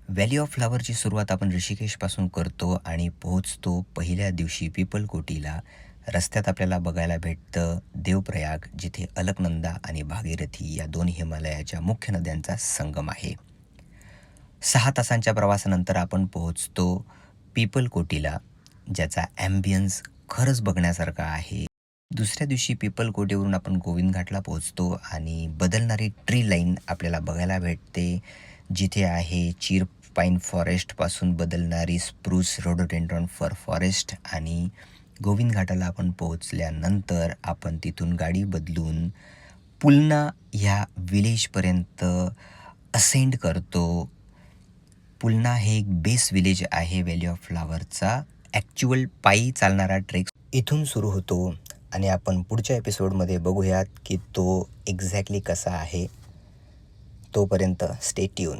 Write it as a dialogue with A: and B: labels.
A: Valley of फ्लॉवरची सुरुवात आपण ऋषिकेशपासून करतो आणि पोहोचतो पहिल्या दिवशी पिपलकोटीला. रस्त्यात आपल्याला बघायला भेटतं देवप्रयाग, जिथे अलकनंदा आणि भागीरथी या दोन हिमालयाच्या मुख्य नद्यांचा संगम आहे. 6 तासांच्या प्रवासानंतर आपण पोहोचतो पिपलकोटीला, ज्याचा ॲम्बियन्स खरंच बघण्यासारखा आहे. दुसऱ्या दिवशी पिपलकोटीवरून आपण गोविंद घाटला पोहोचतो आणि बदलणारी ट्री लाईन आपल्याला बघायला भेटते, जिथे आहे चीर पाईन फॉरेस्टपासून बदलणारी स्प्रूस रोडोडेंड्रॉन फर फॉरेस्ट. आणि गोविंद घाटाला आपण पोहोचल्यानंतर आपण तिथून गाडी बदलून पुलना ह्या विलेजपर्यंत असेंड करतो. पुलना हे एक बेस विलेज आहे व्हॅली ऑफ फ्लॉवरचा. ॲक्च्युअल पायी चालणारा ट्रेक इथून सुरू होतो आणि आपण पुढच्या एपिसोडमध्ये बघूयात की तो एक्झॅक्टली कसा आहे. तोपर्यंत स्टे ट्यून.